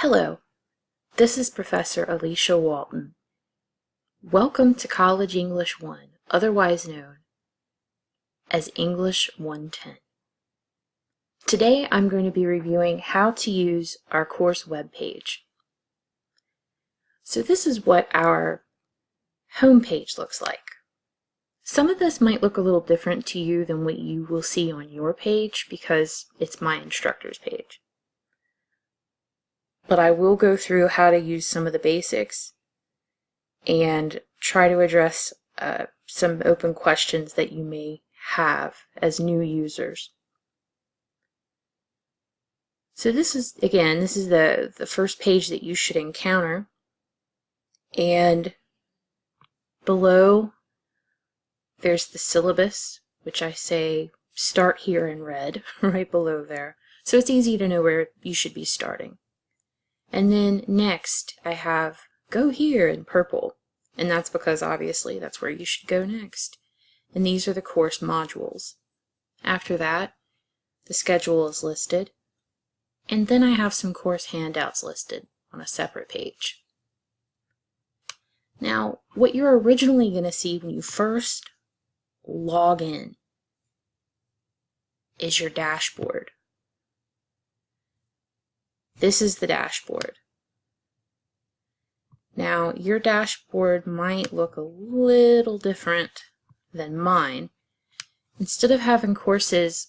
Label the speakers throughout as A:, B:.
A: Hello, this is Professor Alicia Walton. Welcome to College English 1, otherwise known as English 110. Today I'm going to be reviewing how to use our course web page. So this is what our home page looks like. Some of this might look a little different to you than what you will see on your page because it's my instructor's page. But I will go through how to use some of the basics and try to address some open questions that you may have as new users. So this is the first page that you should encounter, and below there's the syllabus, which I say start here in red right below there, so it's easy to know where you should be starting. And then next I have go here in purple, and that's because obviously that's where you should go next. And these are the course modules. After that, the schedule is listed, and then I have some course handouts listed on a separate page. Now, what you're originally going to see when you first log in is your dashboard. This is the dashboard. Now, your dashboard might look a little different than mine. Instead of having courses,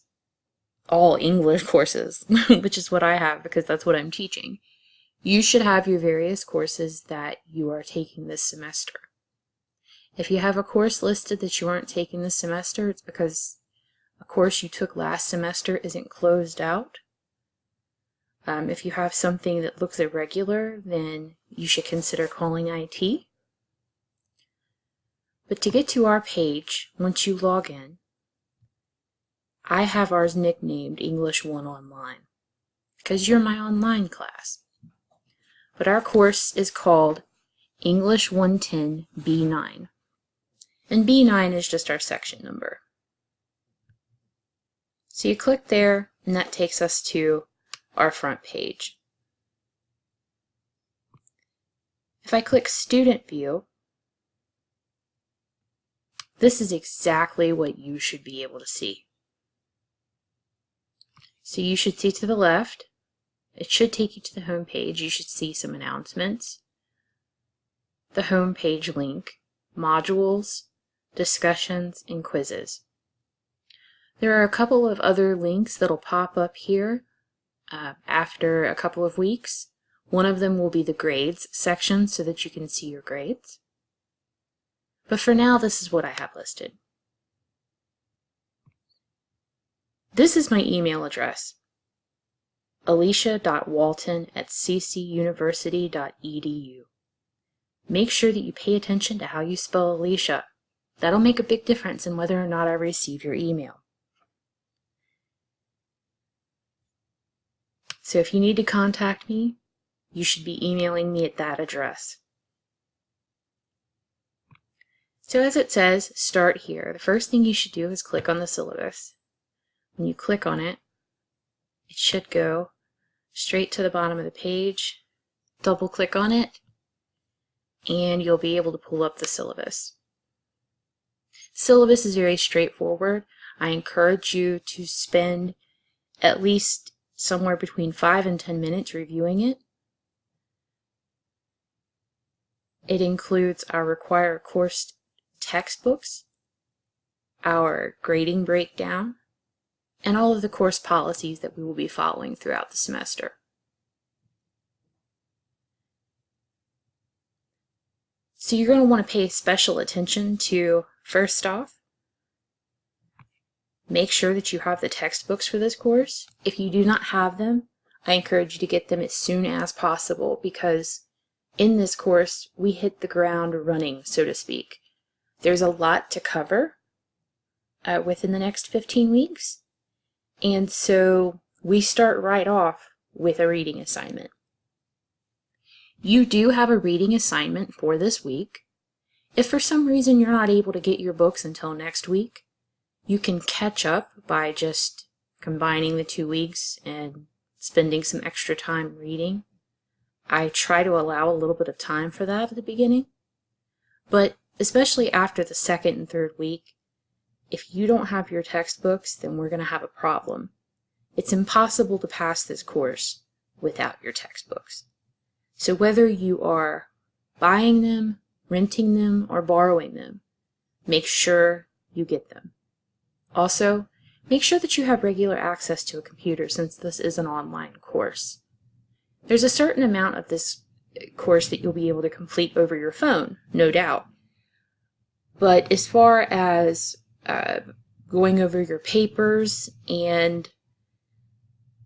A: all English courses, which is what I have because that's what I'm teaching, you should have your various courses that you are taking this semester. If you have a course listed that you aren't taking this semester, it's because a course you took last semester isn't closed out. If you have something that looks irregular, then you should consider calling IT. But to get to our page, once you log in, I have ours nicknamed English 1 Online, because you're my online class. But our course is called English 110 B9. And B9 is just our section number. So you click there, and that takes us to our front page. If I click Student View, this is exactly what you should be able to see. So you should see to the left, it should take you to the home page. You should see some announcements, the home page link, modules, discussions, and quizzes. There are a couple of other links that'll pop up here after a couple of weeks. One of them will be the grades section so that you can see your grades. But for now, this is what I have listed. This is my email address, alicia.walton@ccuniversity.edu. Make sure that you pay attention to how you spell Alicia. That'll make a big difference in whether or not I receive your email. So if you need to contact me, you should be emailing me at that address. So as it says, start here. The first thing you should do is click on the syllabus. When you click on it, it should go straight to the bottom of the page. Double click on it, and you'll be able to pull up the syllabus. Syllabus is very straightforward. I encourage you to spend at least somewhere between 5 and 10 minutes reviewing it. It includes our required course textbooks, our grading breakdown, and all of the course policies that we will be following throughout the semester. So you're going to want to pay special attention to, first off, make sure that you have the textbooks for this course. If you do not have them, I encourage you to get them as soon as possible because in this course, we hit the ground running, so to speak. There's a lot to cover within the next 15 weeks, and so we start right off with a reading assignment. You do have a reading assignment for this week. If for some reason you're not able to get your books until next week, you can catch up by just combining the 2 weeks and spending some extra time reading. I try to allow a little bit of time for that at the beginning, but especially after the second and third week, if you don't have your textbooks, then we're going to have a problem. It's impossible to pass this course without your textbooks. So whether you are buying them, renting them, or borrowing them, make sure you get them. Also, make sure that you have regular access to a computer since this is an online course. There's a certain amount of this course that you'll be able to complete over your phone, no doubt. But as far as going over your papers and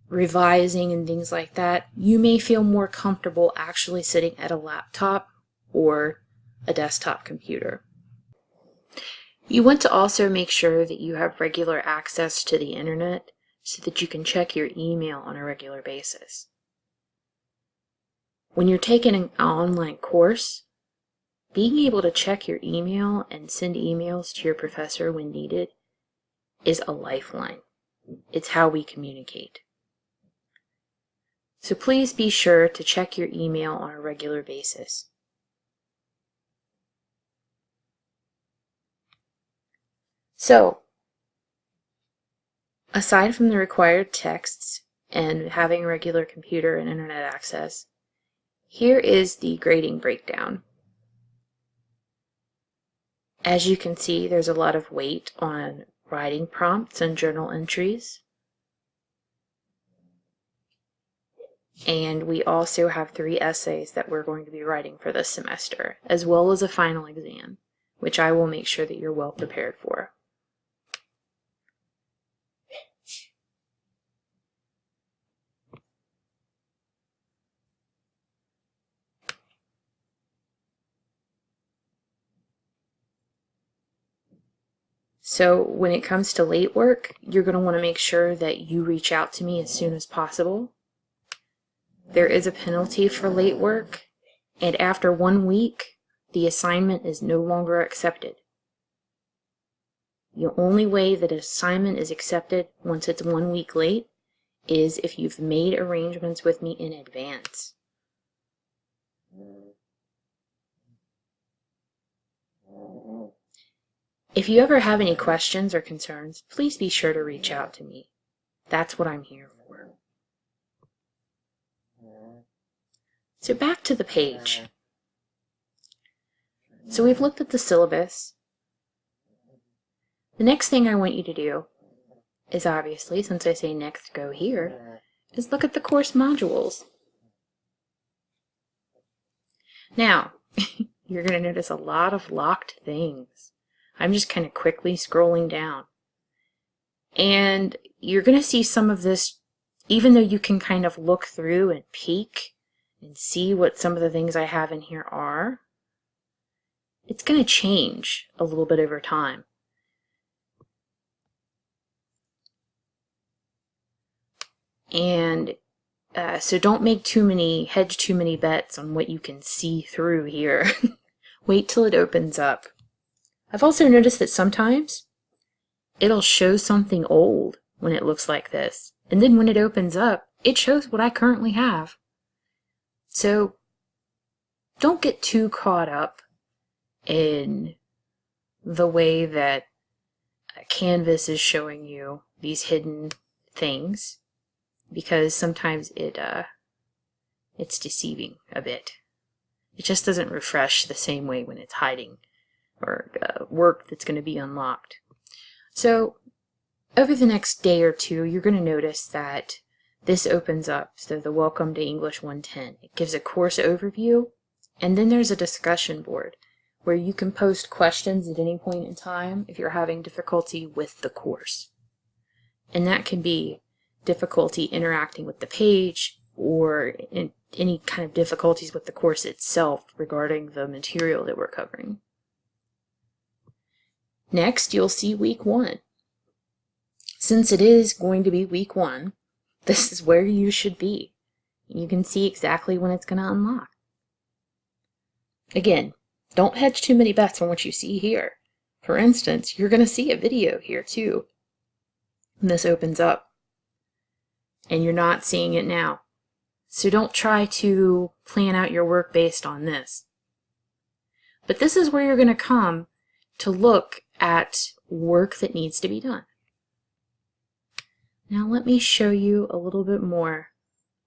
A: revising and things like that, you may feel more comfortable actually sitting at a laptop or a desktop computer. You want to also make sure that you have regular access to the internet so that you can check your email on a regular basis. When you're taking an online course, being able to check your email and send emails to your professor when needed is a lifeline. It's how we communicate. So please be sure to check your email on a regular basis. So, aside from the required texts and having a regular computer and internet access, here is the grading breakdown. As you can see, there's a lot of weight on writing prompts and journal entries. And we also have 3 essays that we're going to be writing for this semester, as well as a final exam, which I will make sure that you're well prepared for. So when it comes to late work, you're going to want to make sure that you reach out to me as soon as possible. There is a penalty for late work, and after 1 week, the assignment is no longer accepted. The only way that an assignment is accepted once it's 1 week late is if you've made arrangements with me in advance. If you ever have any questions or concerns, please be sure to reach out to me. That's what I'm here for. So back to the page. So we've looked at the syllabus. The next thing I want you to do is obviously, since I say next go here, is look at the course modules. Now, you're going to notice a lot of locked things. I'm just kind of quickly scrolling down. And you're going to see some of this, even though you can kind of look through and peek and see what some of the things I have in here are, it's going to change a little bit over time. And so don't hedge too many bets on what you can see through here. Wait till it opens up. I've also noticed that sometimes it'll show something old when it looks like this. And then when it opens up, it shows what I currently have. So don't get too caught up in the way that Canvas is showing you these hidden things, because sometimes it's deceiving a bit. It just doesn't refresh the same way when it's hiding or work that's going to be unlocked. So over the next day or two, you're going to notice that this opens up. So the Welcome to English 110. It gives a course overview, and then there's a discussion board where you can post questions at any point in time if you're having difficulty with the course. And that can be difficulty interacting with the page or any kind of difficulties with the course itself regarding the material that we're covering. Next, you'll see week 1. Since it is going to be week 1, this is where you should be. You can see exactly when it's going to unlock. Again, don't hedge too many bets on what you see here. For instance, you're going to see a video here too when this opens up. And you're not seeing it now. So don't try to plan out your work based on this. But this is where you're going to come to look at work that needs to be done. Now let me show you a little bit more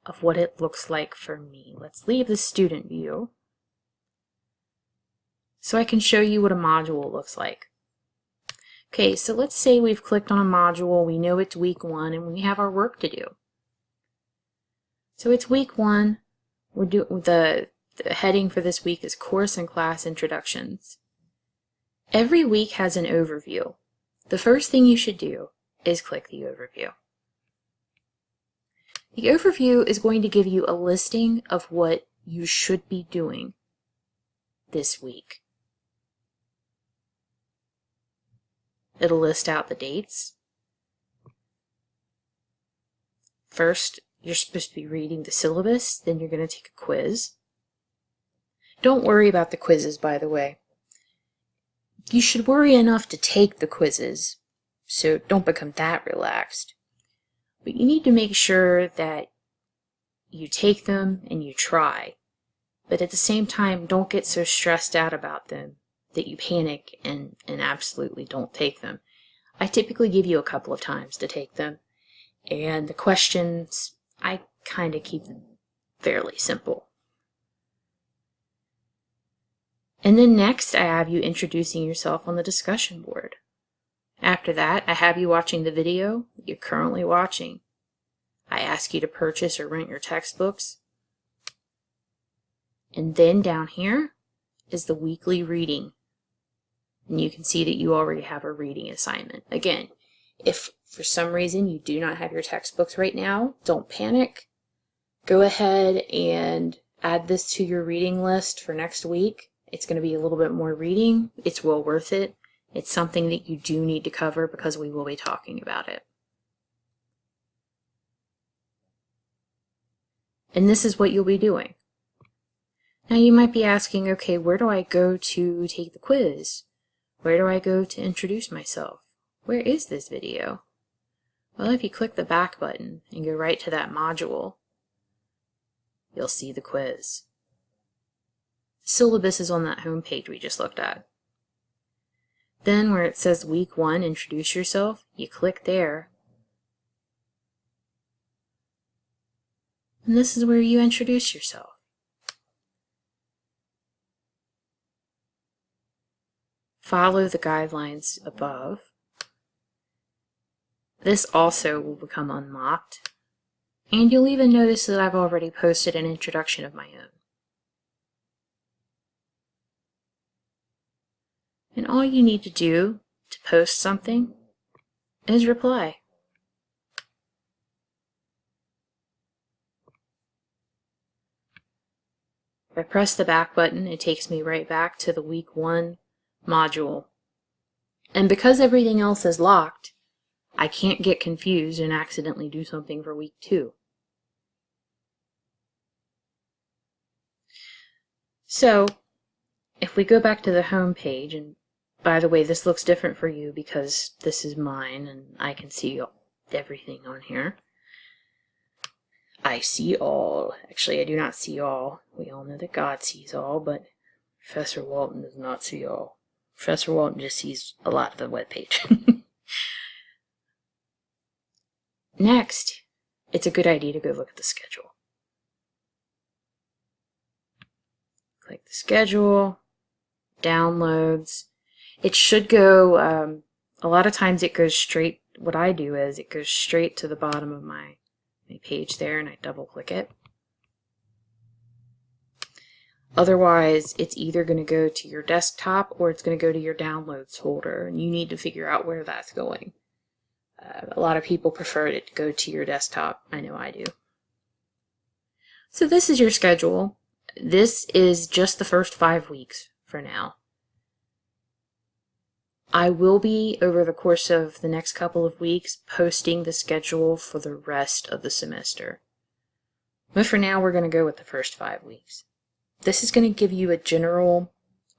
A: of what it looks like for me. Let's leave the student view so I can show you what a module looks like. Okay, so let's say we've clicked on a module, we know it's week 1, and we have our work to do. So it's week 1, we're doing the heading for this week is Course and Class Introductions. Every week has an overview. The first thing you should do is click the overview. The overview is going to give you a listing of what you should be doing this week. It'll list out the dates. First, you're supposed to be reading the syllabus, then you're going to take a quiz. Don't worry about the quizzes, by the way. You should worry enough to take the quizzes, so don't become that relaxed. But you need to make sure that you take them and you try. But at the same time, don't get so stressed out about them that you panic and absolutely don't take them. I typically give you a couple of times to take them. And the questions, I kind of keep them fairly simple. And then next, I have you introducing yourself on the discussion board. After that, I have you watching the video that you're currently watching. I ask you to purchase or rent your textbooks. And then down here is the weekly reading. And you can see that you already have a reading assignment. Again, if for some reason you do not have your textbooks right now, don't panic. Go ahead and add this to your reading list for next week. It's going to be a little bit more reading. It's well worth it. It's something that you do need to cover because we will be talking about it. And this is what you'll be doing. Now you might be asking, okay, where do I go to take the quiz? Where do I go to introduce myself? Where is this video? Well, if you click the back button and go right to that module, you'll see the quiz. Syllabus is on that home page we just looked at. Then where it says week 1, introduce yourself, you click there. And this is where you introduce yourself. Follow the guidelines above. This also will become unlocked. And you'll even notice that I've already posted an introduction of my own. And all you need to do to post something is reply. If I press the back button, it takes me right back to the week 1 module. And because everything else is locked, I can't get confused and accidentally do something for week 2. So, if we go back to the home page, and by the way, this looks different for you because this is mine and I can see everything on here. I see all. Actually, I do not see all. We all know that God sees all, but Professor Walton does not see all. Professor Walton just sees a lot of the web page. Next, it's a good idea to go look at the schedule. Click the schedule, downloads. It should go, a lot of times it goes straight, what I do is it goes straight to the bottom of my page there and I double click it. Otherwise, it's either going to go to your desktop or it's going to go to your downloads folder, and you need to figure out where that's going. A lot of people prefer it to go to your desktop. I know I do. So this is your schedule. This is just the first 5 weeks for now. I will be, over the course of the next couple of weeks, posting the schedule for the rest of the semester. But for now, we're going to go with the first 5 weeks. This is going to give you a general,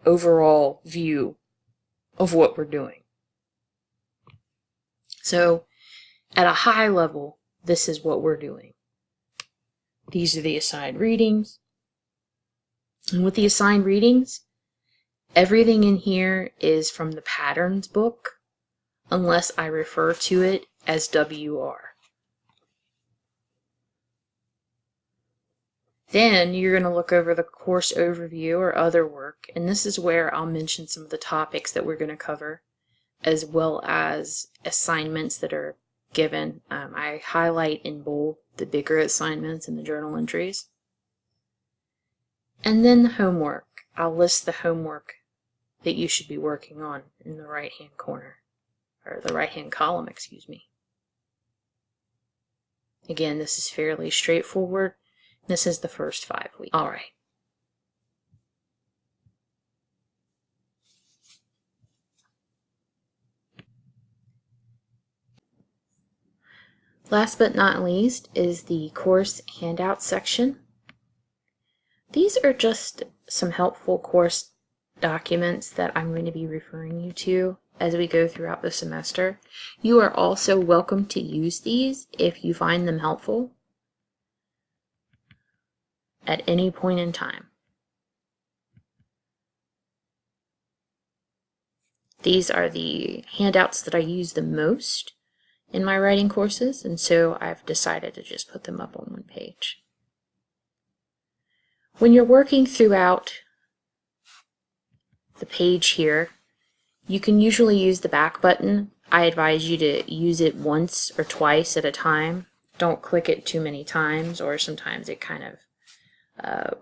A: overall view of what we're doing. So, at a high level, this is what we're doing. These are the assigned readings. And with the assigned readings, everything in here is from the patterns book, unless I refer to it as WR. Then you're going to look over the course overview or other work, and this is where I'll mention some of the topics that we're going to cover, as well as assignments that are given. I highlight in bold the bigger assignments and the journal entries. And then the homework. I'll list the homework that you should be working on in the right-hand corner, or the right-hand column, excuse me. Again, this is fairly straightforward. This is the first 5 weeks. All right. Last but not least is the course handout section. These are just some helpful course documents that I'm going to be referring you to as we go throughout the semester. You are also welcome to use these if you find them helpful at any point in time. These are the handouts that I use the most in my writing courses, and so I've decided to just put them up on one page. When you're working throughout the page here, you can usually use the back button. I advise you to use it once or twice at a time. Don't click it too many times, or sometimes it kind of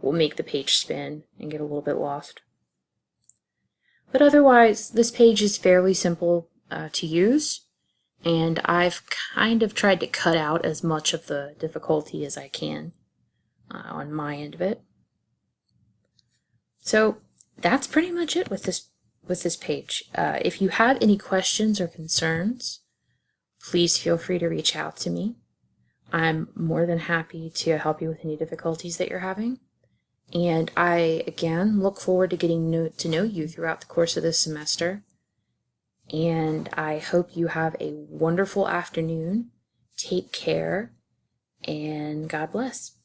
A: will make the page spin and get a little bit lost. But otherwise, this page is fairly simple to use, and I've kind of tried to cut out as much of the difficulty as I can on my end of it. So that's pretty much it with this page. If you have any questions or concerns, please feel free to reach out to me. I'm more than happy to help you with any difficulties that you're having. And I, again, look forward to getting to know you throughout the course of this semester. And I hope you have a wonderful afternoon. Take care, and God bless.